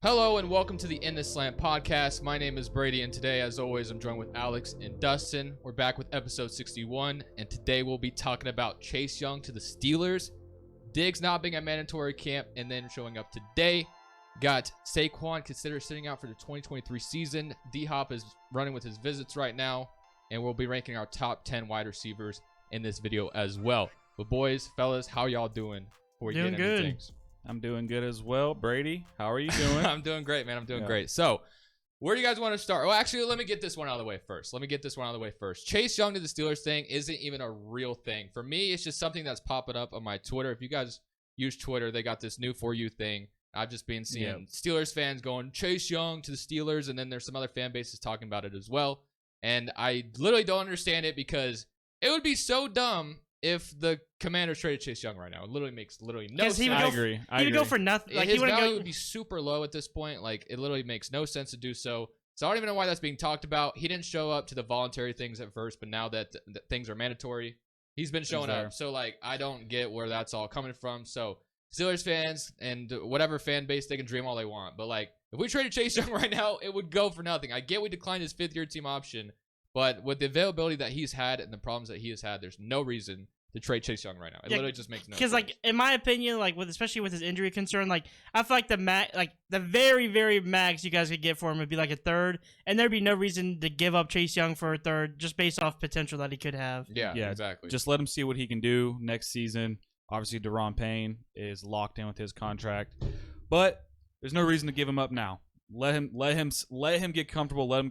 Hello and welcome to the In the Slant podcast. My name is Brady and today, as always, I'm joined with Alex and Dustin. We're back with episode 61 and today we'll be talking about Chase Young to the Steelers, Diggs not being at mandatory camp and then showing up today. Got Saquoun considered sitting out for the 2023 season. DHop is running with his visits right now and we'll be ranking our top 10 wide receivers in this video as well. But boys, fellas, how y'all doing? Before we Doing get into good. things? I'm doing good as well. Brady, how are you doing? I'm doing great, man. I'm doing great. So, where do you guys want to start? Well, actually, let me get this one out of the way first. Chase Young to the Steelers thing isn't even a real thing. For me, it's just something that's popping up on my Twitter. If you guys use Twitter, they got this new For You thing. I've just been seeing Steelers fans going, Chase Young to the Steelers, and then there's some other fan bases talking about it as well. And I literally don't understand it because it would be so dumb if the Commanders traded Chase Young right now. It literally makes no sense. I agree. He would go for nothing. Like, his he value go. would be super low at this point. Like, it literally makes no sense to do so. So I don't even know why that's being talked about. He didn't show up to the voluntary things at first, but now that things are mandatory, he's been showing up. So, like, I don't get where that's all coming from. So, Steelers fans and whatever fan base, they can dream all they want. But, like, if we traded Chase Young right now, it would go for nothing. I get we declined his fifth-year team option, but with the availability that he's had and the problems that he has had, there's no reason to trade Chase Young right now. It literally just makes no sense. Because, like, in my opinion, like, especially with his injury concern, like, I feel like the very, very max you guys could get for him would be like a third, and there'd be no reason to give up Chase Young for a third just based off potential that he could have. Yeah, exactly. Just let him see what he can do next season. Obviously, Daron Payne is locked in with his contract, but there's no reason to give him up now. Let him get comfortable. Let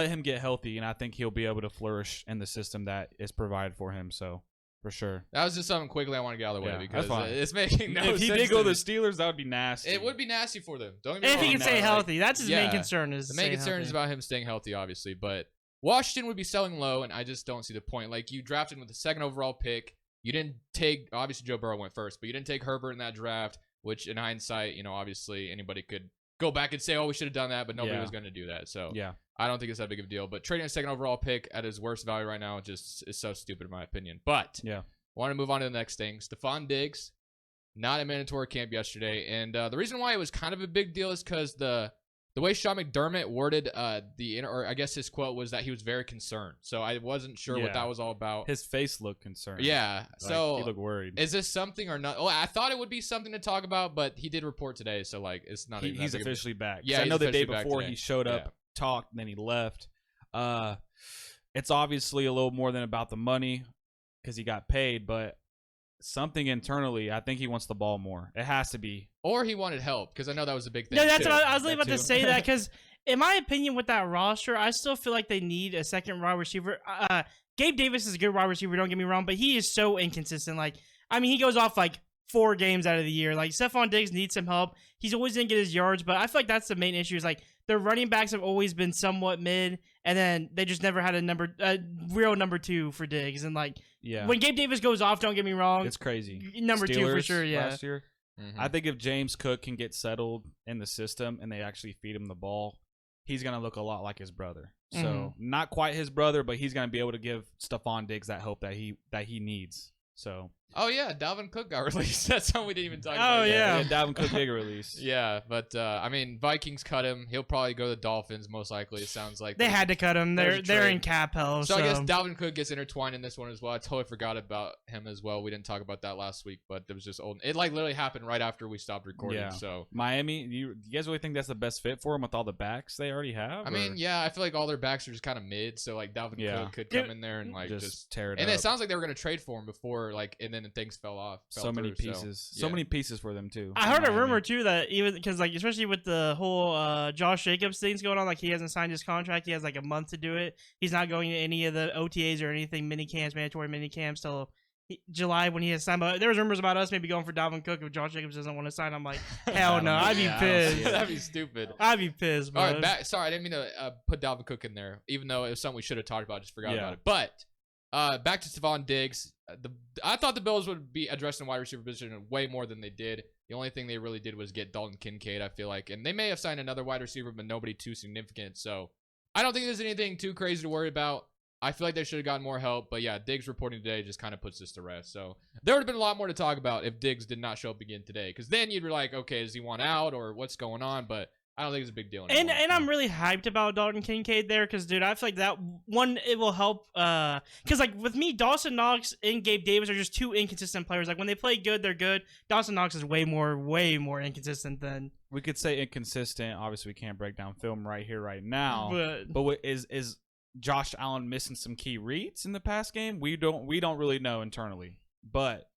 him get healthy, and I think he'll be able to flourish in the system that is provided for him. So. For sure. That was just something quickly I want to get out of the way because that's fine. It's making no sense. If he did go to the Steelers, that would be nasty. It would be nasty for them. Don't get me And wrong. if he can stay healthy, that's his main concern. The main concern is about him staying healthy, obviously. But Washington would be selling low, and I just don't see the point. Like, you drafted with the second overall pick. You didn't take, obviously Joe Burrow went first, but you didn't take Herbert in that draft, which in hindsight, you know, obviously anybody could go back and say, oh, we should have done that, but nobody was going to do that. So I don't think it's that big of a deal. But trading a second overall pick at his worst value right now just is so stupid in my opinion. But I want to move on to the next thing. Stefon Diggs, not at mandatory camp yesterday. And the reason why it was kind of a big deal is because the way Sean McDermott worded or I guess his quote was that he was very concerned. So I wasn't sure what that was all about. His face looked concerned. Yeah. Like, so he looked worried. Is this something or not? Oh, I thought it would be something to talk about, but he did report today. So, like, it's not even He's officially back. Yeah, I know the day before he showed up, Yeah. talked, and then he left. It's obviously a little more than about the money because he got paid, but something internally, I think he wants the ball more. It has to be. Or he wanted help because I know that was a big thing. No, that's too. what I was about to say that because, in my opinion, with that roster, I still feel like they need a second wide receiver. Gabe Davis is a good wide receiver, don't get me wrong, but he is so inconsistent. Like, I mean, he goes off like 4 games out of the year. Like, Stefon Diggs needs some help. He's always going to get his yards, but I feel like that's the main issue is like their running backs have always been somewhat mid, and then they just never had a real number 2 for Diggs. And like, when Gabe Davis goes off, don't get me wrong, it's crazy. Number Steelers 2 for sure, last year. I think if James Cook can get settled in the system and they actually feed him the ball, he's going to look a lot like his brother. So not quite his brother, but he's going to be able to give Stefon Diggs that help that he needs. So. Oh, yeah. Dalvin Cook got released. That's something we didn't even talk about. Oh, yeah. Dalvin Cook did get released. Yeah, but, I mean, Vikings cut him. He'll probably go to the Dolphins, most likely, it sounds like. They had to cut him. They're in cap hell. So I guess Dalvin Cook gets intertwined in this one as well. I totally forgot about him as well. We didn't talk about that last week, but it was just old. It, like, literally happened right after we stopped recording. Yeah. So Miami, you guys really think that's the best fit for him with all the backs they already have? I mean, yeah, I feel like all their backs are just kind of mid. So, like, Dalvin Cook could come in there and, like, just tear it up. And it sounds like they were going to trade for him before, like, and then things fell off. So many pieces. So many pieces for them, too. I heard a rumor, too, that even because, like, especially with the whole Josh Jacobs things going on, like, he hasn't signed his contract. He has, like, a month to do it. He's not going to any of the OTAs or anything, mandatory mini camps till July when he has signed. But there was rumors about us maybe going for Dalvin Cook if Josh Jacobs doesn't want to sign. I'm like, hell no. I'd be pissed. That'd be stupid. I'd be pissed, bro. All right, sorry, I didn't mean to put Dalvin Cook in there, even though it was something we should have talked about. I just forgot about it. But back to Stefon Diggs. I thought the Bills would be addressing the wide receiver position way more than they did. The only thing they really did was get Dalton Kincaid, I feel like. And they may have signed another wide receiver, but nobody too significant. So I don't think there's anything too crazy to worry about. I feel like they should have gotten more help. But yeah, Diggs reporting today just kind of puts this to rest. So there would have been a lot more to talk about if Diggs did not show up again today. Because then you'd be like, okay, does he want out or what's going on? But I don't think it's a big deal anymore. And I'm really hyped about Dalton Kincaid there because, dude, I feel like that one, it will help. Because, like, with me, Dawson Knox and Gabe Davis are just two inconsistent players. Like, when they play good, they're good. Dawson Knox is way more inconsistent than. We could say inconsistent. Obviously, we can't break down film right here, right now. But is Josh Allen missing some key reads in the past game? We don't really know internally. But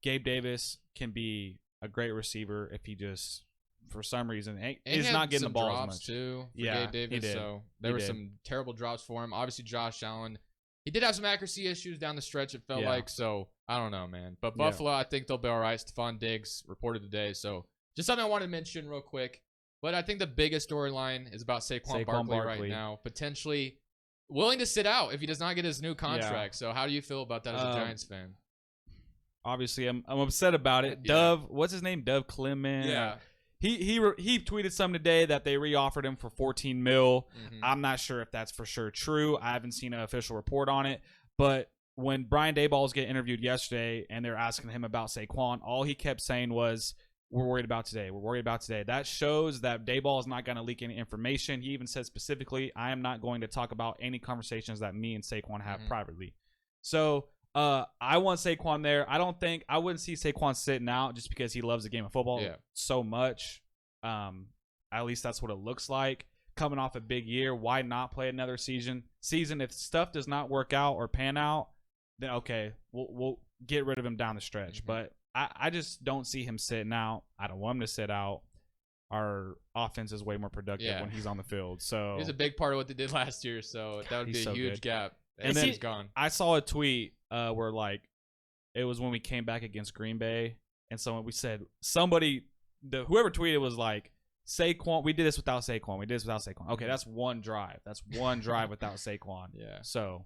Gabe Davis can be a great receiver if he just, for some reason, is not getting the ball as much. Too for Yeah, Gabe Davis. he did. So there were some terrible drops for him. Obviously, Josh Allen, he did have some accuracy issues down the stretch, it felt like. So I don't know, man. But Buffalo, I think they'll be all right. Stefon Diggs reported today. So just something I wanted to mention real quick. But I think the biggest storyline is about Saquoun Barkley right now. Potentially willing to sit out if he does not get his new contract. So how do you feel about that as a Giants fan? Obviously, I'm upset about it. Dove, what's his name? Dove Clement. Yeah. He tweeted something today that they reoffered him for $14 million. Mhm. I'm not sure if that's for sure true. I haven't seen an official report on it. But when Brian Daboll's getting interviewed yesterday and they're asking him about Saquon, all he kept saying was, "We're worried about today. We're worried about today." That shows that Daboll is not going to leak any information. He even said specifically, "I am not going to talk about any conversations that me and Saquon have privately." So I want Saquon there. I wouldn't see Saquon sitting out just because he loves the game of football so much. At least that's what it looks like. Coming off a big year, why not play another season? If stuff does not work out or pan out, then okay, we'll get rid of him down the stretch. But I just don't see him sitting out. I don't want him to sit out. Our offense is way more productive when he's on the field. So he's a big part of what they did last year. So that would be a huge gap. And then he's gone. I saw a tweet where like it was when we came back against Green Bay, and so we said whoever tweeted was like, Saquon, we did this without Saquon. We did this without Saquon. Okay, that's one drive. That's one drive without Saquon. Yeah. So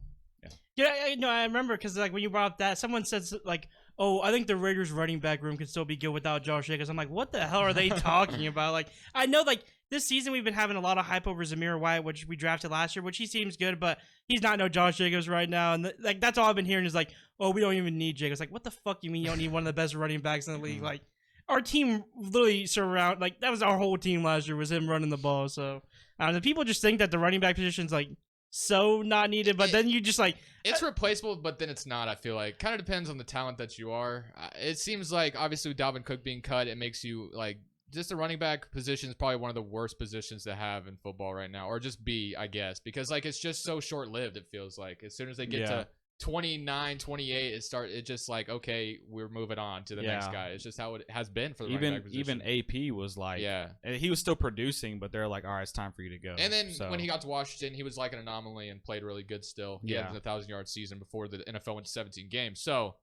I remember because like when you brought up that, someone said like, "Oh, I think the Raiders' running back room could still be good without Josh Jacobs." I'm like, what the hell are they talking about? Like, I know like this season we've been having a lot of hype over Zamir White, which we drafted last year, which he seems good, but he's not no Josh Jacobs right now. And like that's all I've been hearing is like, "Oh, we don't even need Jacobs." Like, what the fuck you mean you don't need one of the best running backs in the league? Like, our team literally that was our whole team last year was him running the ball. So people just think that the running back position's like so not needed, but then you just like it's replaceable, but then it's not. I feel like kind of depends on the talent that you are. It seems like obviously with Dalvin Cook being cut, it makes you like just the running back position is probably one of the worst positions to have in football right now, or just be, I guess, because like it's just so short lived. It feels like as soon as they get to 29, 28, it's just like, okay, we're moving on to the next guy. It's just how it has been for the running back position. Even AP was like, he was still producing, but they're like, all right, it's time for you to go. And then when he got to Washington, he was like an anomaly and played really good still. He had a 1,000-yard season before the NFL went to 17 games. So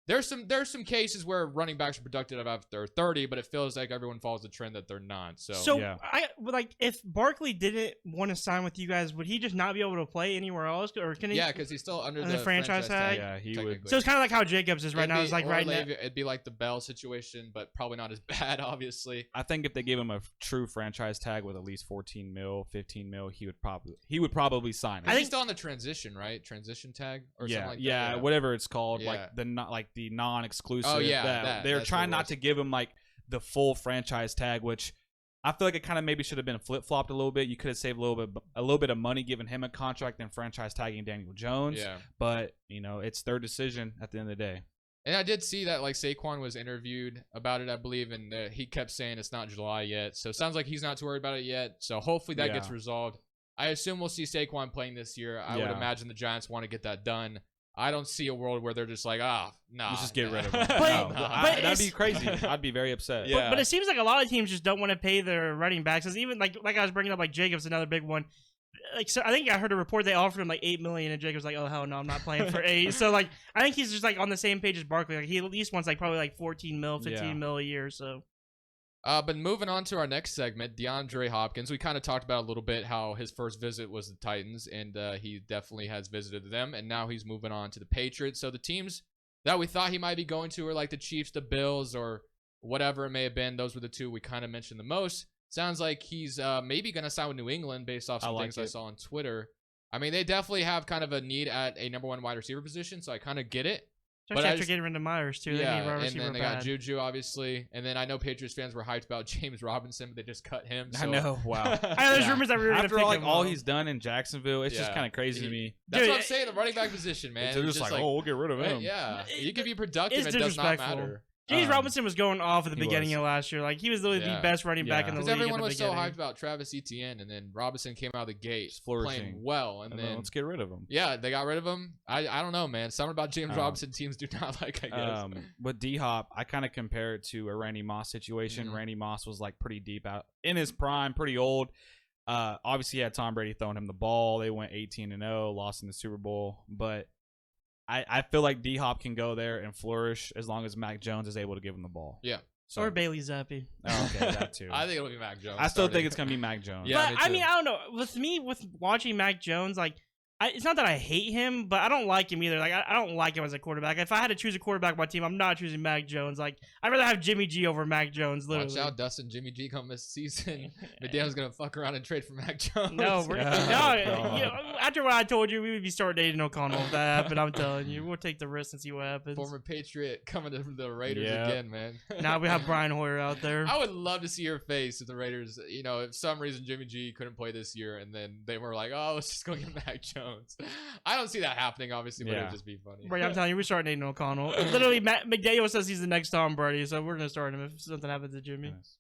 there's some cases where running backs are productive after 30, but it feels like everyone follows the trend that they're not. So I like if Barkley didn't want to sign with you guys, would he just not be able to play anywhere else, or can he? Yeah, because he's still under the franchise tag. Yeah, he would. So it's kind of like how Jacobs is right now. It's like right now. It'd be like the Bell situation, but probably not as bad, obviously. I think if they gave him a true franchise tag with at least 14 mil, 15 mil, he would probably sign it. I think he's still on the transition, right? Transition tag or something like that. Yeah, whatever it's called, like the non-exclusive. Oh yeah, they're trying not to give him like the full franchise tag, which I feel like it kind of maybe should have been flip-flopped a little bit. You could have saved a little bit of money giving him a contract than franchise tagging Daniel Jones. Yeah, but it's their decision at the end of the day. And I did see that like Saquon was interviewed about it, I believe, and he kept saying it's not July yet. So it sounds like he's not too worried about it yet. So hopefully that gets resolved. I assume we'll see Saquon playing this year. I would imagine the Giants want to get that done. I don't see a world where they're just like, no. Let's just get rid of him. But that'd be crazy. I'd be very upset. Yeah. But it seems like a lot of teams just don't want to pay their running backs. Because even like I was bringing up, like Jacobs, another big one. Like, so I think I heard a report they offered him like $8 million, and Jacobs like, oh hell no, I'm not playing for 8. So like, I think he's just like on the same page as Barkley. Like he at least wants like probably like 14 mil, 15 mil a year. So. But moving on to our next segment, DeAndre Hopkins. We kind of talked about a little bit how his first visit was the Titans, and he definitely has visited them, and now he's moving on to the Patriots. So the teams that we thought he might be going to are like the Chiefs, the Bills, or whatever it may have been. Those were the two we kind of mentioned the most. Sounds like he's maybe going to sign with New England based off some things I saw on Twitter. I mean, they definitely have kind of a need at a number 1 wide receiver position, so I kind of get it. Especially after getting rid of Myers, too. Yeah, they need wide and receiver then they bad. got Juju, obviously. And then I know Patriots fans were hyped about James Robinson, but they just cut him. So. I know. Wow. I know there's rumors that we were going to After pick like him all up. he's done in Jacksonville, it's just kind of crazy to me. That's Dude, what I'm saying. The running back position, man. They're It's just like, oh, we'll get rid of him. Yeah, you can be productive. It's It does not disrespectful. matter. James Robinson was going off at the he beginning was. of last year. Like, he was literally the best running back in the Because league. everyone at the was so beginning. hyped about Travis Etienne, and then Robinson came out of the gate Just flourishing. playing well, and then let's get rid of him. yeah, they got rid of him. I don't know, man. Something about James Robinson teams do not like. I guess. With DHop, I kind of compare it to a Randy Moss situation. Randy Moss was like pretty deep out in his prime, pretty old. Obviously, he had Tom Brady throwing him the ball. They went 18-0, lost in the Super Bowl, but I feel like DHop can go there and flourish as long as Mac Jones is able to give him the ball. Yeah. So, Or Bailey Zappi. oh, okay, that too. I think it'll be Mac Jones. I still starting. think it's gonna be Mac Jones. Yeah, But, me I too. mean, I don't know. With me, with watching Mac Jones, like, it's not that I hate him, but I don't like him either. Like, I don't like him as a quarterback. If I had to choose a quarterback on my team, I'm not choosing Mac Jones. Like, I'd rather have Jimmy G over Mac Jones, literally. Watch out, Dustin. Jimmy G come this season. McDaniel's gonna fuck around and trade for Mac Jones. No, we're, God. you know, after what I told you, we would be starting Aiden O'Connell if that happened. I'm telling you, we'll take the risk and see what happens. Former Patriot coming to the Raiders Yeah. again, man. Now we have Brian Hoyer out there. I would love to see your face if the Raiders, you know, if some reason Jimmy G couldn't play this year and then they were like, oh, let's just go get Mac Jones. I don't see that happening, obviously, but it would just be funny. Right, I'm telling you, we're starting Aiden O'Connell. Literally, McDaniel says he's the next Tom Brady, so we're gonna start him if something happens to Jimmy. Nice.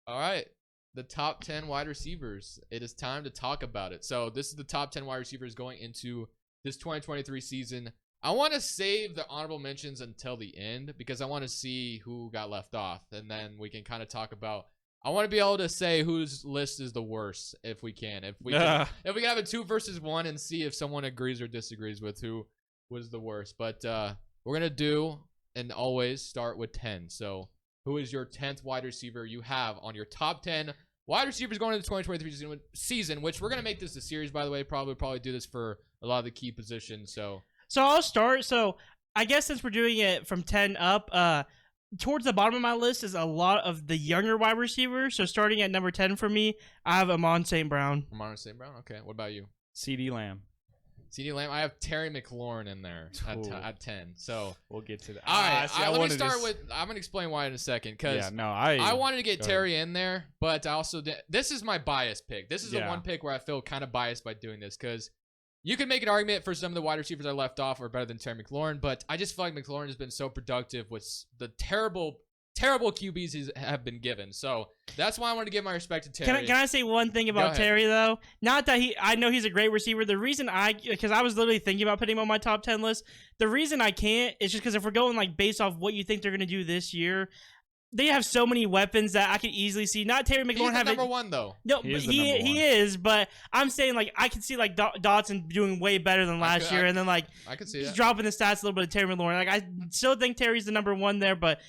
All right. The top 10 wide receivers. It is time to talk about it. So this is the top 10 wide receivers going into this 2023 season. I want to save the honorable mentions until the end because I want to see who got left off. And then we can kind of talk about, I want to be able to say whose list is the worst if we can. If we can have a 2 versus 1 and see if someone agrees or disagrees with who was the worst. But we're going to do and always start with 10. So who is your 10th wide receiver you have on your top 10 wide receivers going into the 2023 season, which we're going to make this a series, by the way. Probably do this for a lot of the key positions. So I'll start. So I guess since we're doing it from 10 up, towards the bottom of my list is a lot of the younger wide receivers. So starting at number 10 for me, I have Amon St. Brown. Amon St. Brown. Okay. What about you? CeeDee Lamb. CeeDee Lamb. I have Terry McLaurin in there at 10. So We'll get to that. all right. Let me start with. I'm gonna explain why in a second because I wanted to get Terry in there, but I also this is my bias pick. This is the one pick where I feel kind of biased by doing this because you can make an argument for some of the wide receivers I left off are better than Terry McLaurin, but I just feel like McLaurin has been so productive with the terrible QBs he have been given. So that's why I want to give my respect to Terry. Can I say one thing about Terry though? Not that I know he's a great receiver. The reason because I was literally thinking about putting him on my top 10 list. The reason I can't is just because if we're going like based off what you think they're gonna do this year, they have so many weapons that I could easily see. Not Terry McLaurin having number 1 though. No, he is. But I'm saying like I can see like Dotson doing way better than last year, and then like I could see he's that. dropping the stats a little bit of Terry McLaurin. Like I still think Terry's the number 1 there, but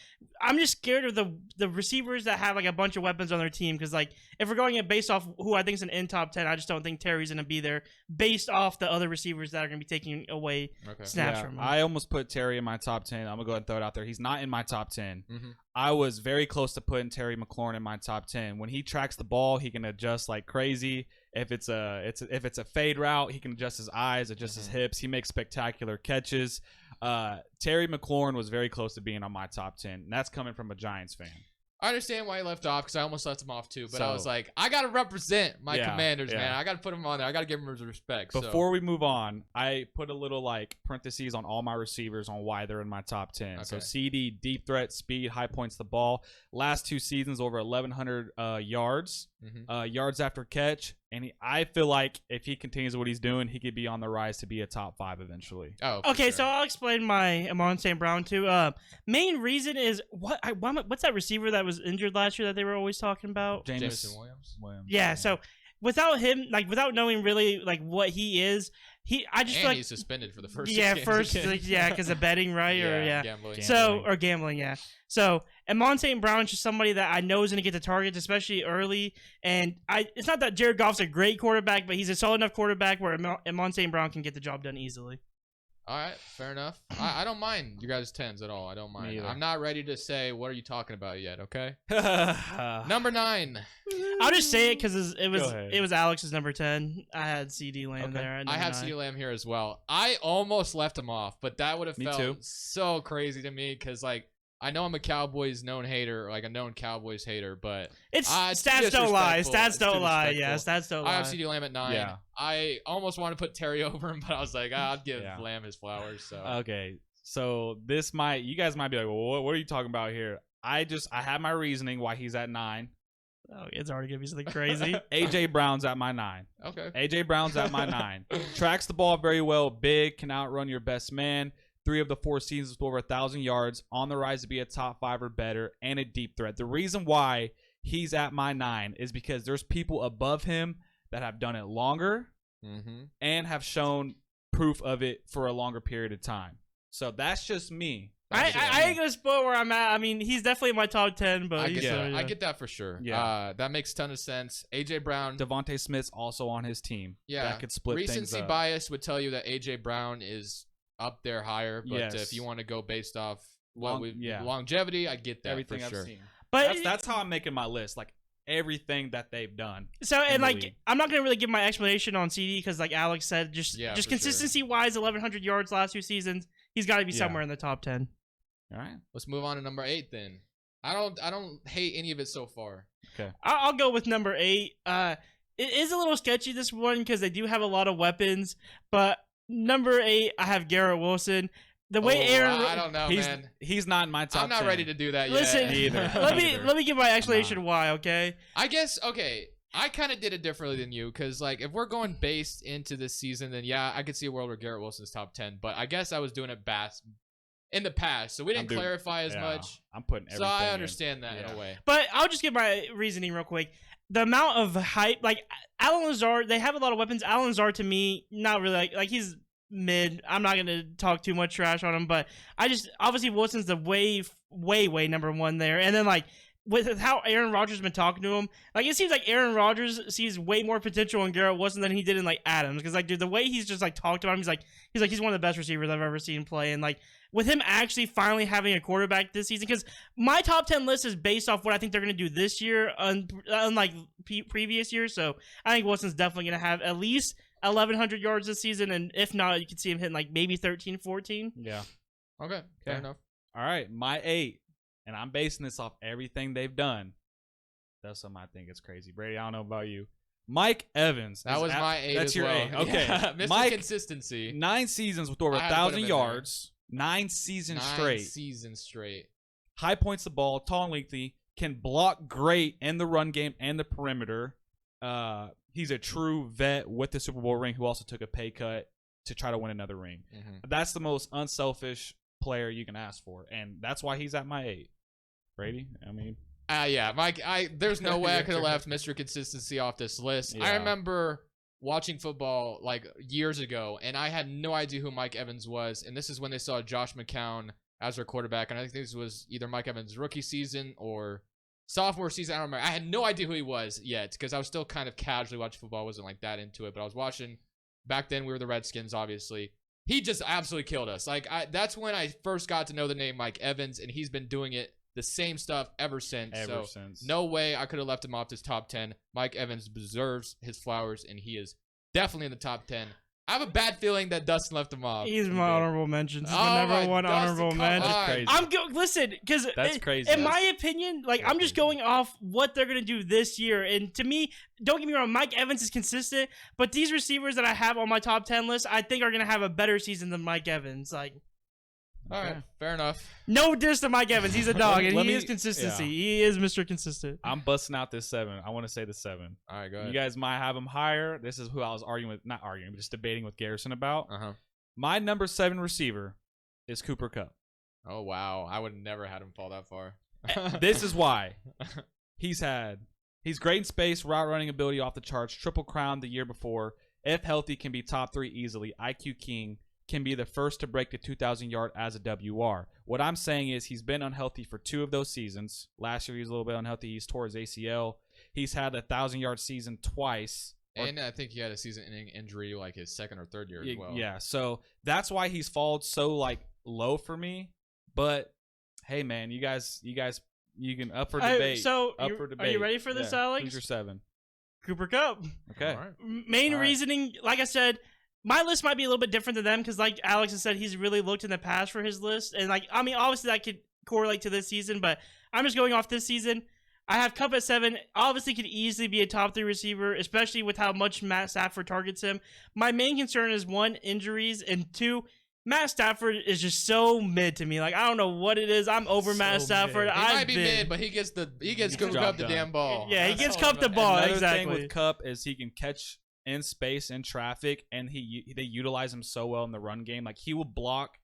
I'm just scared of the receivers that have like a bunch of weapons on their team because like if we're going it based off who I think is an in top 10, I just don't think Terry's gonna be there based off the other receivers that are gonna be taking away snaps from him. I almost put Terry in my top 10. I'm gonna go ahead and throw it out there. He's not in my top 10. Mm-hmm. I was very close to putting Terry McLaurin in my top 10. When he tracks the ball, he can adjust like crazy. If it's a fade route, he can adjust his eyes, adjust his hips. He makes spectacular catches. Terry McLaurin was very close to being on my top 10. And that's coming from a Giants fan. I understand why he left off because I almost left him off too. But I was like, I got to represent my Commanders, man. I got to put him on there. I got to give him his respect. Before we move on, I put a little like parentheses on all my receivers on why they're in my top 10. Okay. So CD, deep threat, speed, high points the ball. Last 2 seasons, over 1,100 yards, yards after catch. And I feel like if he continues what he's doing, he could be on the rise to be a top 5 eventually. Oh, okay. Sure. So I'll explain my Amon St. Brown too. Main reason is what's that receiver that was injured last year that they were always talking about? Jameson Williams. Yeah. So without him, like without knowing really like what he is, I just feel like he's suspended for the first. because of betting, right? Gambling. Yeah. So Amon St. Brown is just somebody that I know is going to get the targets, especially early. And it's not that Jared Goff's a great quarterback, but he's a solid enough quarterback where Amon St. Brown can get the job done easily. All right, fair enough. I don't mind you guys' 10s at all. I don't mind. either. I'm not ready to say what are you talking about yet. Okay. Number 9. I'll just say it because Go ahead. it was Alex's number 10. I had CD Lamb Okay. there. At I have number 9. CeeDee Lamb here as well. I almost left him off, but that would have Me felt too. so crazy to me because, like, I know I'm a Cowboys known hater, like a known Cowboys hater, but It's it's stats don't lie. disrespectful. Stats It's don't lie. disrespectful. Yeah, stats don't lie. I have CeeDee Lamb at 9. Yeah. I almost want to put Terry over him, but I was like, I'll give Yeah. Lamb his flowers. So Okay, so you guys might be like, well, what are you talking about here? I have my reasoning why he's at 9. Oh, it's already gonna be something crazy. AJ Brown's at my 9. okay. AJ Brown's at my 9. Tracks the ball very well, big, can outrun your best man. 3 of the 4 seasons with over 1,000 yards, on the rise to be a top 5 or better, and a deep threat. The reason why he's at my 9 is because there's people above him that have done it longer and have shown proof of it for a longer period of time. So that's just me. I ain't gonna spoil where I'm at. I mean, he's definitely in my top 10, but I he's get, so, that. yeah. I get that for sure. Yeah. That makes a ton of sense. AJ Brown. Devontae Smith's also on his team. Yeah. That could split things Recency up. bias would tell you that AJ Brown is up there higher, but Yes. if you want to go based off Yeah. longevity, I get that Everything for I've sure. seen. But That's how I'm making my list. Like everything that they've done. so in and the like league. I'm not gonna really give my explanation on CD because like Alex said, just Yeah, for sure. consistency wise, 1,100 yards last 2 seasons. He's got to be Yeah. somewhere in the top 10. All right. Let's move on to number 8 then. I don't hate any of it so far. I'll go with number 8. It is a little sketchy this one because they do have a lot of weapons, but number 8 I have Garrett Wilson. The way Aaron, I don't know, man. He's not in my top I'm not 10. ready to do that listen, yet. Neither. let me give my explanation why. Okay. I guess okay. I kind of did it differently than you because, like, if we're going based into this season, then yeah, I could see a world where Garrett Wilson's top 10. But I guess I was doing it in the past, so we didn't clarify as much. I'm putting everything So I in. understand that in Yeah. a way. But I'll just give my reasoning real quick. The amount of hype, like Alan Lazard, they have a lot of weapons. Alan Lazard, to me, not really like he's mid. I'm not gonna talk too much trash on him, but I just obviously Wilson's the way number 1 there, and then like with how Aaron Rodgers has been talking to him, like it seems like Aaron Rodgers sees way more potential in Garrett Wilson than he did in like Adams, because like dude, the way he's just like talked about him, he's one of the best receivers I've ever seen play, and like with him actually finally having a quarterback this season, because my top 10 list is based off what I think they're going to do this year, unlike previous years. So I think Wilson's definitely going to have at least 1,100 yards this season, and if not, you can see him hitting like maybe 13, 14. Yeah. Okay, fair enough. All right, my 8, and I'm basing this off everything they've done. That's something I think is crazy. Brady, I don't know about you. Mike Evans. That was my 8 That's as your well. 8. Okay. Yeah, Mr. Mike, Consistency. 9 seasons with over I had to put 1,000 him in yards. 9 seasons 9 straight. seasons straight. High points the ball, tall and lengthy, can block great in the run game and the perimeter. He's a true vet with the Super Bowl ring who also took a pay cut to try to win another ring. That's the most unselfish player you can ask for, and that's why he's at my 8. Brady, I mean, Yeah, Mike. There's no way I could have left Mr. Consistency off this list. I Yeah. remember watching football like years ago, and I had no idea who Mike Evans was. And this is when they saw Josh McCown as their quarterback, and I think this was either Mike Evans' rookie season or sophomore season. I don't remember. I had no idea who he was yet because I was still kind of casually watching football. I wasn't like that into it, but I was watching. Back then, we were the Redskins, obviously. He just absolutely killed us. Like that's when I first got to know the name Mike Evans, and he's been doing it the same stuff ever since. No way I could have left him off this top 10. Mike Evans deserves his flowers, and he is definitely in the top 10. I have a bad feeling that Dustin left him off. He's my honorable mentions. He's Oh my my number 1 Dustin, honorable come mention. on. crazy. I'm listen, because That's crazy. In my opinion, like That's I'm just crazy. going off what they're gonna do this year, and to me, don't get me wrong, Mike Evans is consistent, but these receivers that I have on my top 10 list, I think are gonna have a better season than Mike Evans. Like, All right, fair enough. no diss to Mike Evans, he's a dog, and Let he me- is consistency. yeah. He is Mr. Consistent. I'm busting out this 7. I want to say the 7. All right, go You ahead. guys might have him higher. This is who I was not arguing, but just debating with Garrison about. Uh-huh. My number 7 receiver is Cooper Kupp. Oh, wow. I would have never had him fall that far. This is why. He's great in space, route running ability off the charts, triple crown the year before. If healthy, can be top 3 easily. IQ king, can be the first to break the 2,000 yard as a WR. What I'm saying is he's been unhealthy for 2 of those seasons. Last year he was a little bit unhealthy. He's tore his ACL. He's had a 1,000 yard season twice. And I think he had a season-ending injury like his second or third year as well. Yeah, so that's why he's fallen so like low for me. But hey, man, you guys, you can up for debate. Are you ready for this, Alex? Who's your 7? Cooper Kupp. Okay. All right. Main All right. reasoning, like I said, my list might be a little bit different than them because, like Alex has said, he's really looked in the past for his list, and like I mean, obviously that could correlate to this season, but I'm just going off this season. I have Kupp at 7. Obviously, could easily be a top 3 receiver, especially with how much Matt Stafford targets him. My main concern is 1, injuries, and 2, Matt Stafford is just so mid to me. Like I don't know what it is. I'm over Matt Stafford. He might be mid, but he gets Cooper Kupp the damn ball. Yeah, he That's gets all Kupp the I'm- ball. Another Exactly. thing with Kupp is he can catch in space in traffic, and they utilize him so well in the run game. Like he will block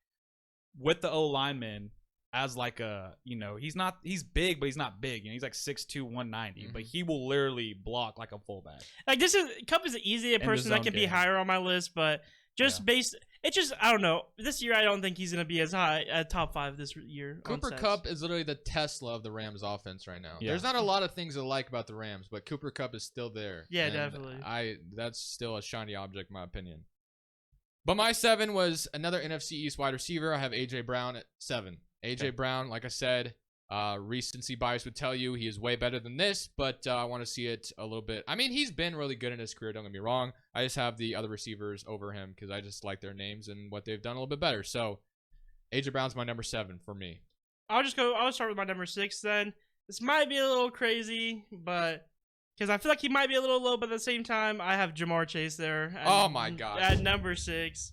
with the O lineman as like a, he's big, but he's not big. He's like 6'2", 190, but he will literally block like a fullback. Like Kupp is easily a the person that zone can be game. higher on my list, but just based, it just I don't know. This year I don't think he's gonna be as high at top 5 this year. on Cooper stats. Kupp is literally the Tesla of the Rams offense right now. Yeah. There's not a lot of things to like about the Rams, but Cooper Kupp is still there. Yeah, And definitely. that's still a shiny object in my opinion. But my 7 was another NFC East wide receiver. I have AJ Brown at 7. AJ Brown, like I said, recency bias would tell you he is way better than this, but I want to see it a little bit. I mean, he's been really good in his career, don't get me wrong. I just have the other receivers over him because I just like their names and what they've done a little bit better. So AJ Brown's my number 7 for me. I'll start with my number 6 then. This might be a little crazy, but because I feel like he might be a little low, but at the same time, I have Jamar Chase there. Oh my gosh. At number 6.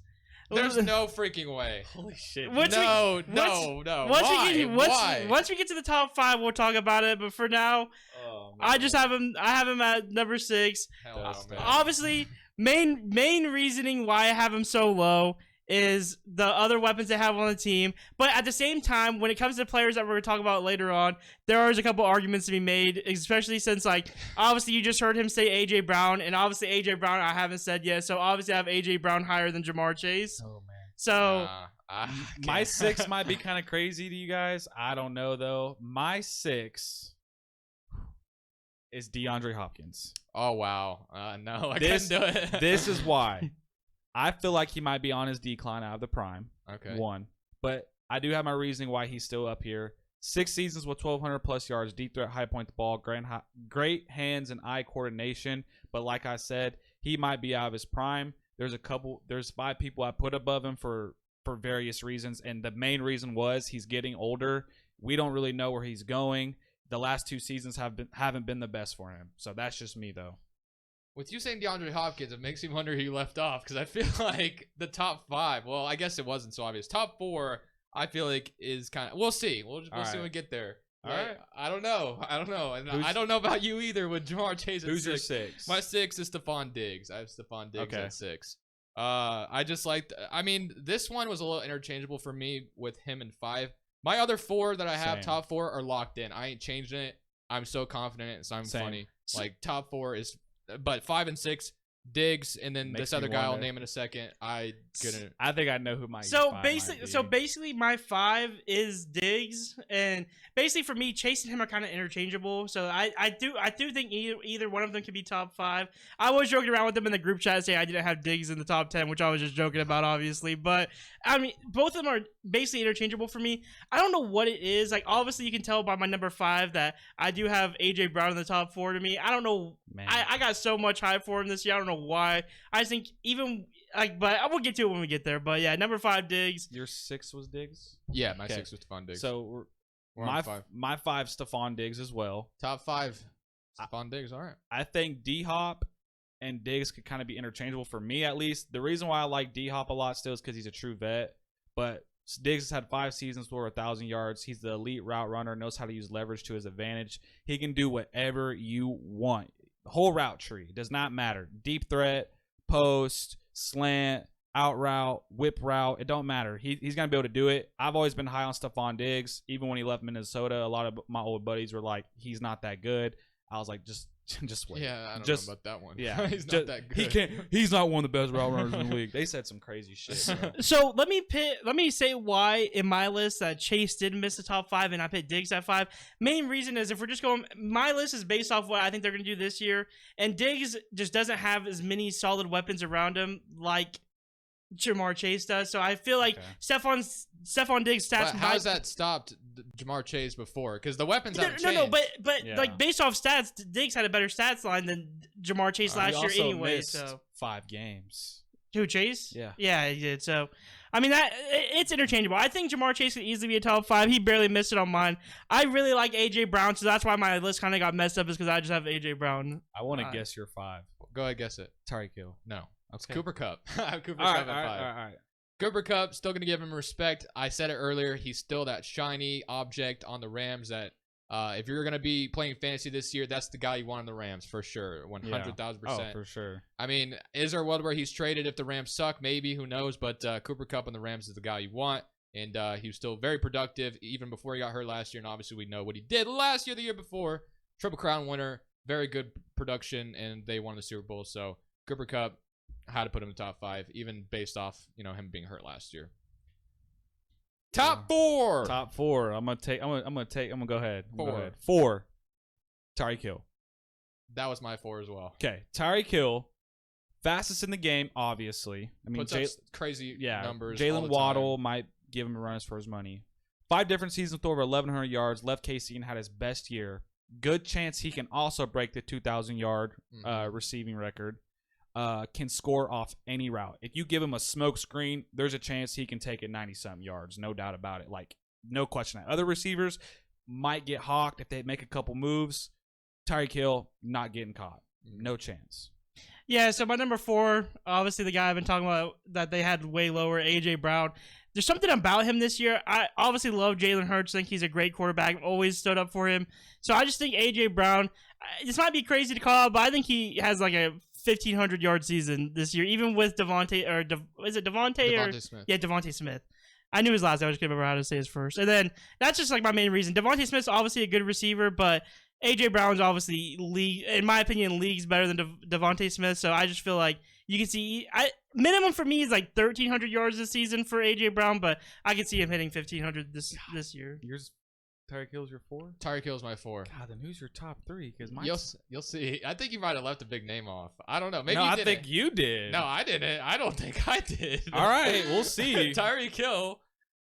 There's no freaking way. Holy shit! Once No. Why? Once we get to the top 5, we'll talk about it. But for now, Oh, I just have him. I have him at number 6. Hell no, man. Obviously, main reasoning why I have him so low is the other weapons they have on the team. But at the same time, when it comes to players that we're going to talk about later on, there is a couple arguments to be made, especially since, like, obviously you just heard him say A.J. Brown, and obviously A.J. Brown I haven't said yet, so obviously I have A.J. Brown higher than Jamar Chase. Oh man. So, My 6 might be kind of crazy to you guys. I don't know though. My 6 is DeAndre Hopkins. Oh wow. No, I This- couldn't do it. This is why I feel like he might be on his decline out of the prime. okay. 1, but I do have my reasoning why he's still up here. 6 seasons with 1,200 plus yards, deep threat, high point the ball, great hands and eye coordination. But like I said, he might be out of his prime. There's 5 people I put above him for various reasons, and the main reason was he's getting older. We don't really know where he's going. The last 2 seasons haven't been the best for him. So that's just me though. With you saying DeAndre Hopkins, it makes me wonder who you left off because I feel like the top 5. Well, I guess it wasn't so obvious. Top 4, I feel like is kind of. We'll see. We'll see right. when we get there. All Right? right. I don't know. And Who's- I don't know about you either with Jamar Chase at Who's your 6. 6? My 6 is Stefon Diggs. I have Stefon Diggs Okay. at 6. I just liked. I mean, this one was a little interchangeable for me with him in 5. My other 4 that I have Same. top 4 are locked in. I ain't changing it. I'm so confident in it, so I'm Same. funny. Like top 4 is, but 5 and 6, Diggs, and then Makes this me other guy I'll wonder. name in a second. I couldn't. I think I know who my So 5 basically, my 5 is Diggs, and basically for me, Chase and him are kind of interchangeable. So I do think either one of them could be top 5. I was joking around with them in the group chat saying I didn't have Diggs in the top 10, which I was just joking about, obviously. But I mean, both of them are basically interchangeable for me. I don't know what it is. Like obviously, you can tell by my number 5 that I do have AJ Brown in the top 4 to me. I don't know. Man. I got so much hype for him this year. I don't know why. I think even like, but I will get to it when we get there. But yeah, number 5 Diggs. Your 6 was Diggs. Yeah, my Okay. 6 was Stephon Diggs. So We're on 5. my 5 Stephon Diggs as well. Top 5, Stephon Diggs. All right. I think DHop and Diggs could kind of be interchangeable for me at least. The reason why I like DHop a lot still is because he's a true vet. But Diggs has had 5 seasons for 1,000 yards. He's the elite route runner, knows how to use leverage to his advantage. He can do whatever you want. The whole route tree does not matter. Deep threat, post, slant, out route, whip route. It don't matter. He's going to be able to do it. I've always been high on Stephon Diggs. Even when he left Minnesota, a lot of my old buddies were like, he's not that good. I was like, just Just wait. Yeah, I don't Just- know about that one. Yeah, he's Just- not that good. He can't. He's not one of the best route runners in the league. They said some crazy shit. Bro. So let me say why in my list that Chase did miss the top 5 and I put Diggs at 5. Main reason is if we're just going, my list is based off what I think they're going to do this year, and Diggs just doesn't have as many solid weapons around him like Jamar Chase does. So I feel like Okay. Stephon Diggs stats. But how has that stopped Jamar Chase before? Because the weapons haven't No, changed. but Yeah. like based off stats, Diggs had a better stats line than Jamar Chase He last year also anyway. missed So 5 games. who, Chase? Yeah. Yeah, he did. So, I mean, it's interchangeable. I think Jamar Chase could easily be a top 5. He barely missed it on mine. I really like A.J. Brown, so that's why my list kind of got messed up is because I just have A.J. Brown. I want to Alright. guess your 5. Go ahead, guess it. Tyreek Hill. No. It's Okay. Cooper Kupp. I have Cooper All Kupp right, at all 5. right. Cooper Kupp, still going to give him respect. I said it earlier. He's still that shiny object on the Rams that if you're going to be playing fantasy this year, that's the guy you want on the Rams for sure. 100,000%. Oh, for sure. I mean, is there a world where he's traded if the Rams suck? Maybe. Who knows? But Cooper Kupp on the Rams is the guy you want. And he was still very productive even before he got hurt last year. And obviously we know what he did last year, the year before. Triple Crown winner. Very good production. And they won the Super Bowl. So Cooper Kupp, had to put him in the top 5, even based off, him being hurt last year. Top 4. Top 4. I'm gonna go ahead. 4. 4. Tyreek Hill. That was my 4 as well. Okay, Tyreek Hill, fastest in the game, obviously. I mean, Puts up crazy numbers. all Jalen the Waddle time. might give him a run for his money. 5 different seasons with over 1,100 yards. Left KC and had his best year. Good chance he can also break the 2,000-yard receiving record. Can score off any route. If you give him a smoke screen, there's a chance he can take it 90-something yards. No doubt about it. Like, no question. Other receivers might get hawked if they make a couple moves. Tyreek Hill, not getting caught. No chance. Yeah, so my number 4, obviously the guy I've been talking about that they had way lower, A.J. Brown. There's something about him this year. I obviously love Jalen Hurts. Think he's a great quarterback. Always stood up for him. So I just think A.J. Brown, this might be crazy to call out, but I think he has like a 1,500-yard season this year, even with Devontae, or is it Devontae? Devontae Smith. Yeah, Devontae Smith. I knew his last name. I just couldn't remember how to say his first. And then that's just like my main reason. Devontae Smith's obviously a good receiver, but A.J. Brown's obviously in my opinion, leagues better than Devontae Smith. So I just feel like you can see, minimum for me is like 1,300 yards this season for A.J. Brown, but I can see him hitting 1,500 this year. Yours, Tyreek Hill's your 4? Tyreek Hill's my 4. God, then who's your top 3? Because You'll see. I think you might have left a big name off. I don't know. Maybe no, you I didn't. think you did. No, I didn't. I don't think I did. All right, we'll see. Tyreek Hill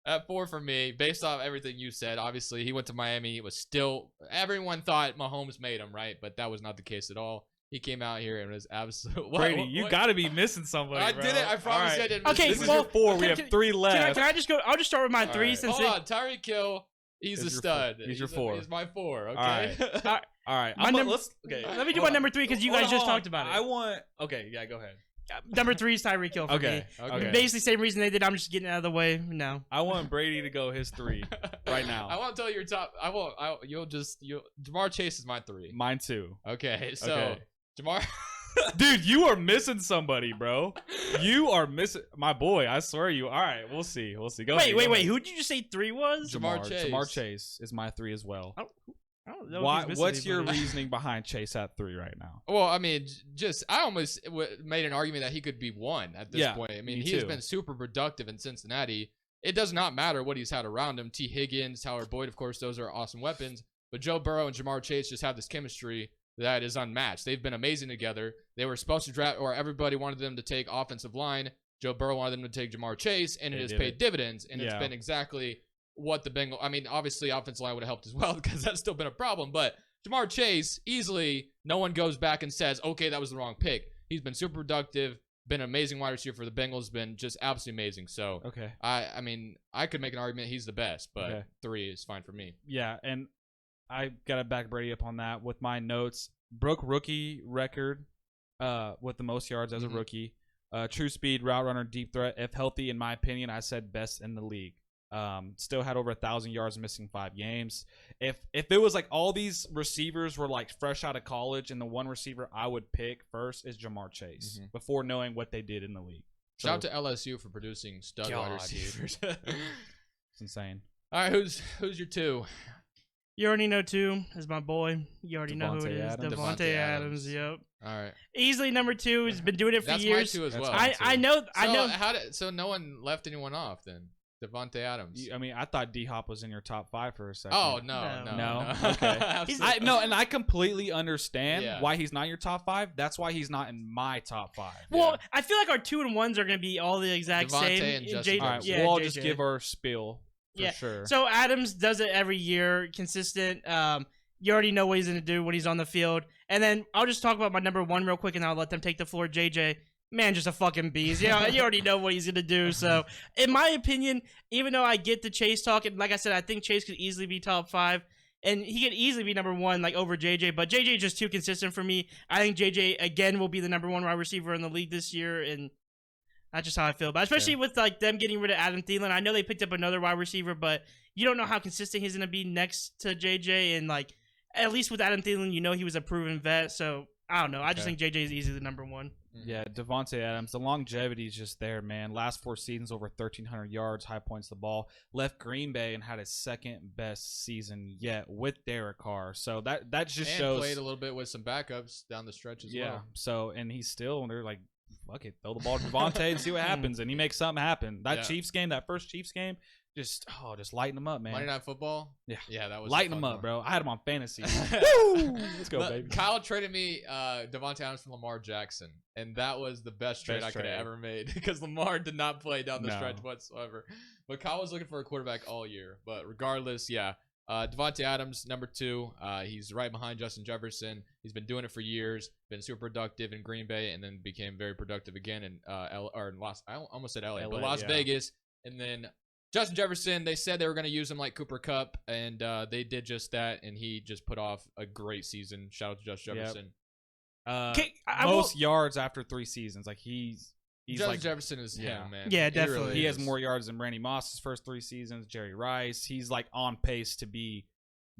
at 4 for me, based off everything you said. Obviously, he went to Miami. It was still, everyone thought Mahomes made him, right? But that was not the case at all. He came out here and was absolute. Brady, you got to be missing somebody. I bro. didn't. I promise All you I right. didn't. Okay, This is well, your 4. We can- have 3 left. Can I just go? I'll just start with my 3 All since Hold on. Tyreek Hill, he's Here's a your stud. four. He's your 4. He's my 4. Okay. right. All right, My number- okay. Let me do hold my on. number 3 because you Hold guys just on. talked about I it. want. Okay, yeah, go ahead. Number 3 is Tyreek Hill for Okay, me. okay. Basically, same reason they did. I'm just getting it out of the way now. I want Brady to go his 3 right now. I won't tell you your top. I won't. You'll. Jamar Chase is my 3. Mine too. Okay. So Okay. Jamar. Dude, you are missing somebody, bro. You are missing my boy. I swear you. All right, we'll see. We'll see. Go ahead, Wait. go ahead. Who did you just say 3 was? Jamar Chase. Jamar Chase is my 3 as well. I don't know if Why? he's missing What's your anybody. reasoning behind Chase at 3 right now? Well, I mean, I almost made an argument that he could be 1 at this Yeah, point. I mean, me he has too. been super productive in Cincinnati. It does not matter what he's had around him. T. Higgins, Howard Boyd, of course, those are awesome weapons. But Joe Burrow and Jamar Chase just have this chemistry that is unmatched. They've been amazing together. They were supposed to draft, or everybody wanted them to take offensive line. Joe Burrow wanted them to take Jamar Chase, and it They has did paid it. dividends. And it's Yeah. been exactly what the Bengals. I mean, obviously, offensive line would have helped as well because that's still been a problem. But Jamar Chase, easily, no one goes back and says, okay, that was the wrong pick. He's been super productive, been an amazing wide receiver for the Bengals, been just absolutely amazing. So, Okay. I mean, I could make an argument he's the best, but Okay. 3 is fine for me. Yeah, and I got to back Brady up on that with my notes. Broke rookie record with the most yards as a Mhm. rookie. True speed, route runner, deep threat. If healthy, in my opinion, I said best in the league. Still had over 1,000 yards, missing 5 games. If it was like all these receivers were like fresh out of college, and the one receiver I would pick first is Jamar Chase Mhm. before knowing what they did in the league. Shout out So, to LSU for producing stud God, wide receivers. it's insane. All right, who's your 2? You already know two is my boy. You already know who it Devontae is. Adams. Devontae Adams. Yep. All right. Easily number 2. He's been doing it for That's years. my 2 as That's well. mine I know. I know. So no one left anyone off then. Devontae Adams. I mean, I thought DHop was in your top 5 for a second. Oh no. No? Okay. Absolutely. And I completely understand Yeah. why he's not in your top 5. That's why he's not in my top 5. Well, I feel like our 2 and 1s are gonna be all the exact Devontae same. and Justin All right, yeah, we'll all JJ. just give our spiel for Yeah. sure. So Adams does it every year, consistent. You already know what he's gonna do when he's on the field. And then I'll just talk about my number 1 real quick, and I'll let them take the floor. JJ, man, just a fucking beast. Yeah, you already know what he's gonna do. So, in my opinion, even though I get the Chase talk, and like I said, I think Chase could easily be top 5, and he could easily be number 1, like over JJ. But JJ just too consistent for me. I think JJ again will be the number 1 wide receiver in the league this year, and that's just how I feel. But especially with like them getting rid of Adam Thielen, I know they picked up another wide receiver, but you don't know how consistent he's gonna be next to JJ, and like at least with Adam Thielen, you know he was a proven vet. So I don't know. I just think JJ is easily the number 1. Yeah, Devontae Adams. The longevity is just there, man. Last 4 seasons, over 1,300 yards, high points the ball. Left Green Bay and had his second best season yet with Derek Carr. So that just And shows. played a little bit with some backups down the stretch as well. So and he's still, and they're like, fuck it, throw the ball to Devontae and see what happens, and he makes something happen. That Chiefs game, that first Chiefs game, just lighten him up, man. Monday Night Football. Yeah, that was lighten a him fun up, one. bro. I had him on fantasy. Woo! Let's go, baby. Kyle traded me Devontae Adams from Lamar Jackson, and that was the best trade I could have ever made because Lamar did not play down the stretch whatsoever. But Kyle was looking for a quarterback all year. But regardless, Devontae Adams, number 2. He's right behind Justin Jefferson. He's been doing it for years. Been super productive in Green Bay, and then became very productive again in I almost said LA, but Las Vegas, and then. Justin Jefferson, they said they were going to use him like Cooper Kupp, and they did just that, and he just put off a great season. Shout out to Justin Jefferson. Most yards after 3 seasons. Like he's Justin like Jefferson is him, man. Yeah, He definitely. really he has is. more yards than Randy Moss's first 3 seasons. Jerry Rice, he's like on pace to be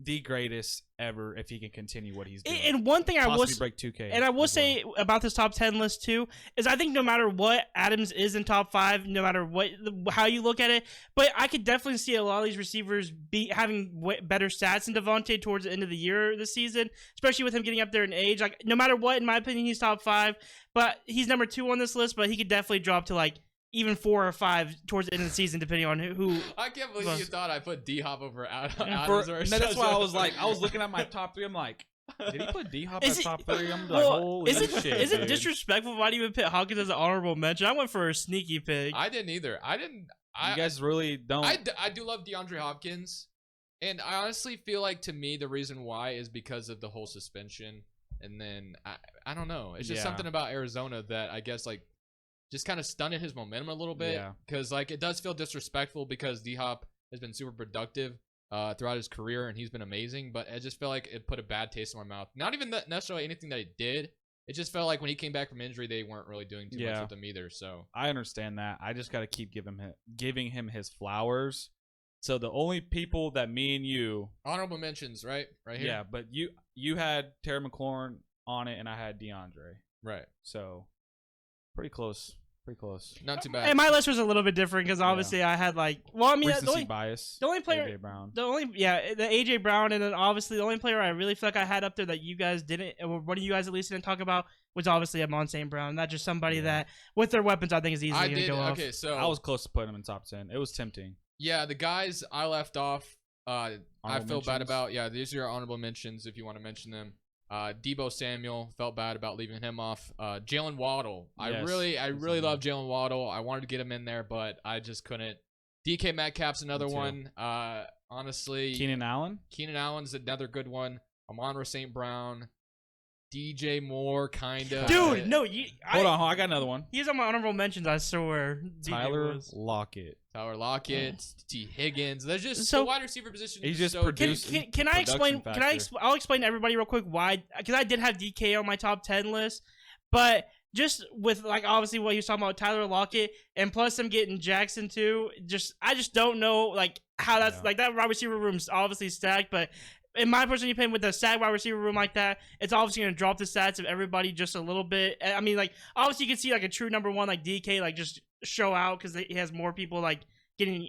the greatest ever if he can continue what he's doing. And one thing I will Possibly break 2K. And I will as say well. about this top 10 list too is I think no matter what Adams is in top 5, no matter what how you look at it, but I could definitely see a lot of these receivers be having better stats than Devontae towards the end of the year this season, especially with him getting up there in age. Like no matter what, in my opinion, he's top 5, but he's number 2 on this list. But he could definitely drop to like even 4 or 5 towards the end of the season, depending on who. I can't believe you thought I put DHop over Adams. That's why I was like, I was looking at my top 3. I'm like, did he put DHop Is in it- top 3? I'm like, Well, holy is it shit. is it dude. disrespectful if I didn't even pick Hawkins as an honorable mention? I went for a sneaky pick. I didn't either. You guys really don't. I do love DeAndre Hopkins, and I honestly feel like to me the reason why is because of the whole suspension, and then I don't know. It's just something about Arizona that I guess like just kind of stunted his momentum a little bit. Yeah. Because like it does feel disrespectful because DHop has been super productive throughout his career and he's been amazing, but I just felt like it put a bad taste in my mouth. Not even necessarily anything that he did. It just felt like when he came back from injury, they weren't really doing too much with him either. So I understand that. I just got to keep giving him his flowers. So the only people that me and you, honorable mentions, right here. yeah, but you had Terry McLaurin on it, and I had DeAndre. Right. So pretty close. Pretty close. Not too bad. And my list was a little bit different because obviously I had like, well, I mean, Recency bias. the only player, AJ Brown. the AJ Brown, and then obviously the only player I really feel like I had up there that you guys didn't, or one of you guys at least didn't talk about, was obviously Amon St. Brown. Not just somebody that with their weapons I think is easily going to go off. Okay, so I was close to putting him in top 10. It was tempting. yeah, the guys I left off, I feel bad mentions? about. Yeah, these are your honorable mentions if you want to mention them. Debo Samuel, felt bad about leaving him off. Jalen Waddle, I Yes, really love Jalen Waddle. I wanted to get him in there, but I just couldn't. DK Metcalf's another Me too. one. Honestly, Keenan Allen. Keenan Allen's another good one. Amon-Ra St. Brown, DJ Moore, kind of. Dude, no, Hold on, I got another one. He's on my honorable mentions. I swear. DJ Tyler was. Lockett. Tyler Lockett, T. Higgins. There's just So- the wide receiver position. He's is just so produced- deep. Can I explain? Production I'll explain to everybody real quick why. Because I did have DK on my top 10 list, but just with like obviously what he was talking about, Tyler Lockett, and plus I'm getting Jackson too. I just don't know like how that's like that wide receiver room's obviously stacked, but in my personal opinion, with the stacked wide receiver room like that, it's obviously going to drop the stats of everybody just a little bit. I mean, like obviously you can see like a true number 1 like DK like just show out because he has more people like getting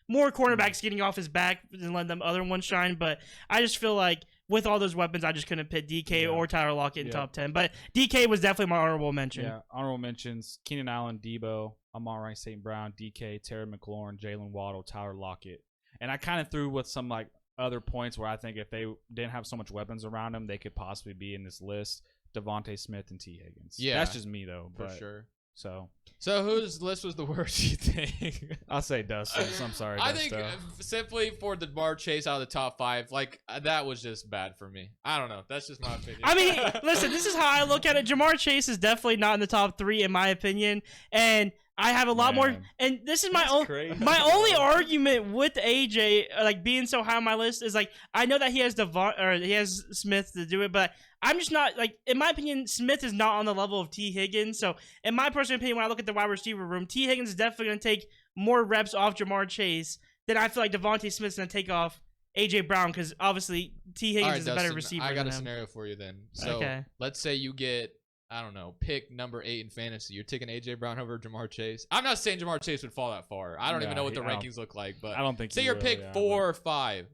more cornerbacks getting off his back than letting them other ones shine. But I just feel like with all those weapons, I just couldn't pit DK or Tyler Lockett in top 10. But DK was definitely my honorable mention. Yeah, honorable mentions: Keenan Allen, Debo, Amon-Ra St. Brown, DK, Terry McLaurin, Jalen Waddle, Tyler Lockett. And I kind of threw with some like other points where I think if they didn't have so much weapons around them, they could possibly be in this list. Devontae Smith and T. Higgins. Yeah, that's just me though. for but, sure. So whose list was the worst, you think? I'll say Dustin's. I'm sorry. I think simply for the Jamar Chase out of the top 5, like that was just bad for me. I don't know. That's just my opinion. I mean, listen, this is how I look at it. Jamar Chase is definitely not in the top 3 in my opinion, and I have a lot more. And this is my only argument with AJ, like being so high on my list, is like I know that he has Smith to do it, but I'm just not like, in my opinion, Smith is not on the level of T. Higgins. So in my personal opinion, when I look at the wide receiver room, T. Higgins is definitely going to take more reps off Jamar Chase than I feel like Devontae Smith's going to take off AJ Brown, because obviously T. Higgins is a better receiver. I got than a him. scenario for you then. So let's say you get, I don't know, pick number 8 in fantasy. You're taking AJ Brown over Jamar Chase. I'm not saying Jamar Chase would fall that far. I don't even know what the rankings look like, but I don't think. Say you're pick 4 or 5.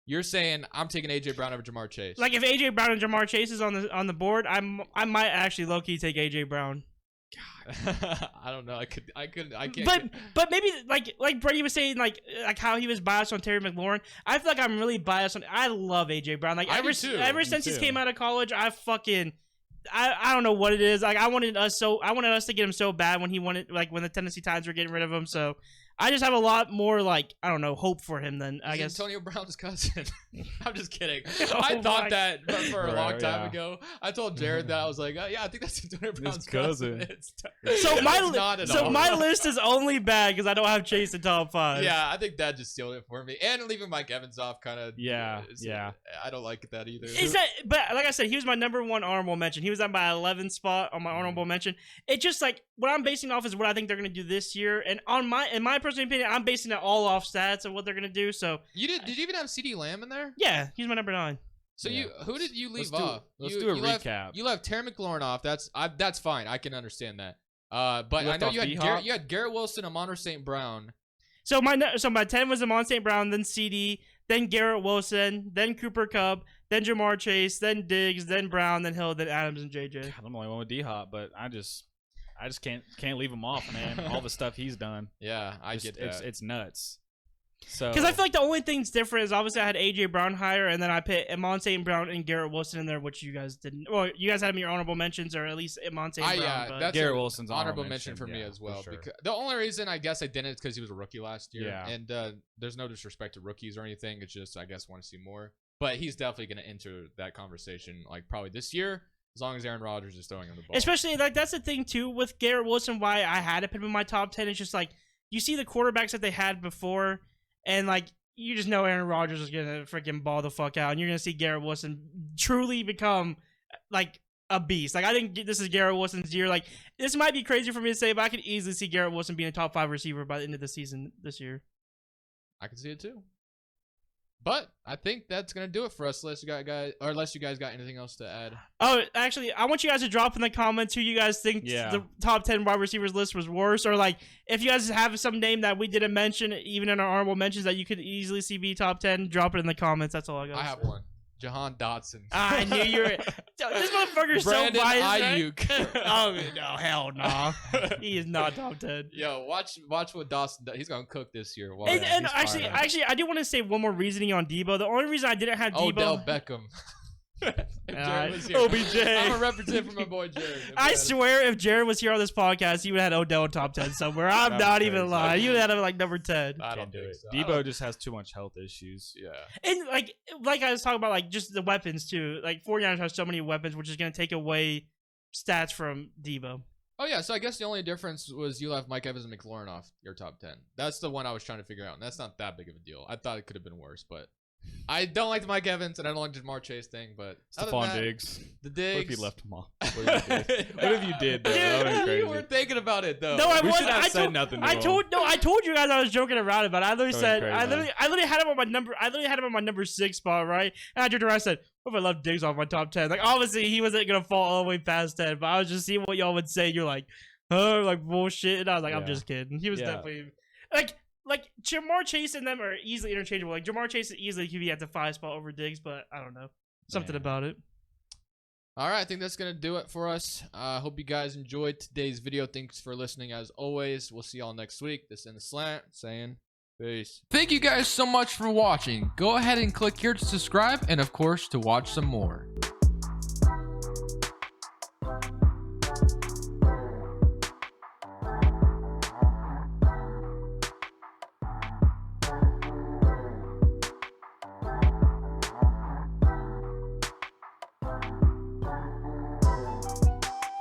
You're saying I'm taking AJ Brown over Jamar Chase. Like if AJ Brown and Jamar Chase is on the board, I might actually low key take AJ Brown. God, I don't know. I can't. But maybe like Brady was saying, like how he was biased on Terry McLaurin. I feel like I'm really biased on. I love AJ Brown. Like ever since he came out of college, I don't know what it is. Like I wanted us to get him so bad when the Tennessee Titans were getting rid of him. So I just have a lot more, like, I don't know, hope for him than, I guess. Antonio Brown's cousin. I'm just kidding. I thought that for a long time ago. I told Jared that. I was like, yeah, I think that's Antonio Brown's cousin. So my list is only bad because I don't have Chase in top 5. Yeah, I think that just sealed it for me. And leaving Mike Evans off kind of. Yeah. I don't like that either. But like I said, he was my number 1 honorable mention. He was at my 11th spot on my honorable mention. It just, like, what I'm basing off is what I think they're going to do this year. And in my personal opinion, I'm basing it all off stats of what they're gonna do. So did you even have CD Lamb in there? Yeah, he's my number 9. So who did you leave off? Let's do a recap. You left Terry McLaurin off. That's fine. I can understand that. But I know you had Garrett Wilson, Amon-Ra St. Brown. So my 10 was Amon St. Brown, then CD, then Garrett Wilson, then Cooper Kupp, then Jamar Chase, then Diggs, then Brown, then Hill, then Adams and JJ. God, I'm the only one with DHop, but I just can't leave him off, man. All the stuff he's done. Yeah, I get that. It's nuts. So because I feel like the only thing's different is obviously I had AJ Brown higher, and then I put Amon St. Brown and Garrett Wilson in there, which you guys didn't. Well, you guys had him in your honorable mentions, or at least Amon St. Brown. Yeah, that's Garrett Wilson's honorable mention for me as well. Sure. Because the only reason I guess I didn't is because he was a rookie last year. Yeah. And there's no disrespect to rookies or anything. It's just I guess want to see more. But he's definitely going to enter that conversation, like probably this year. As long as Aaron Rodgers is throwing him the ball. Especially, like, that's the thing, too, with Garrett Wilson, why I had to put him in my top 10. It's just, like, you see the quarterbacks that they had before, and, like, you just know Aaron Rodgers is going to freaking ball the fuck out, and you're going to see Garrett Wilson truly become, like, a beast. Like, I think this is Garrett Wilson's year. Like, this might be crazy for me to say, but I could easily see Garrett Wilson being a top 5 receiver by the end of the season this year. I can see it, too. But I think that's gonna do it for us. Unless you guys got anything else to add. Oh, actually, I want you guys to drop in the comments who you guys think the top 10 wide receivers list was worse, or like if you guys have some name that we didn't mention, even in our honorable mentions that you could easily see be top 10. Drop it in the comments. That's all I got. I have one. Jahan Dotson. I knew you were. This motherfucker's so biased. Ayuk. Oh no, hell no. Nah. He is not top 10. Yo, watch what Dawson does. He's gonna cook this year. Wow. And actually, I do want to say one more reasoning on Debo. The only reason I didn't have Debo. Odell Beckham. Jared was here. OBJ. I'm a representative for my boy Jared. I swear, if Jared was here on this podcast, he would have had Odell in top 10 somewhere. I'm not even lying. You would have had him like number 10. I don't do it. So. Debo just has too much health issues. Yeah. And like I was talking about, like just the weapons too. Like 49ers have so many weapons, which is going to take away stats from Debo. Oh yeah, so I guess the only difference was you left Mike Evans and McLaurin off your top 10. That's the one I was trying to figure out, and that's not that big of a deal. I thought it could have been worse, but I don't like the Mike Evans, and I don't like the Jamar Chase thing, but Stefon Diggs. The Diggs. What if you left him off? What if you did? Though? That would be crazy. You were thinking about it though. No, I we wasn't. I said nothing. I told you guys I was joking around about it. I literally said I literally had him on my number. I literally had him on my number 6 spot, right? And I turned around and said, "What if I left Diggs off my top 10?" Like obviously he wasn't gonna fall all the way past 10, but I was just seeing what y'all would say. You're like, like bullshit, and I was like, I'm just kidding. He was definitely like. like Jamar Chase and them are easily interchangeable. Like Jamar Chase easily could be at the 5 spot over Diggs, but I don't know. Something about it. All right, I think that's going to do it for us. Hope you guys enjoyed today's video. Thanks for listening as always. We'll see y'all next week. This is In the Slant saying peace. Thank you guys so much for watching. Go ahead and click here to subscribe and, of course, to watch some more.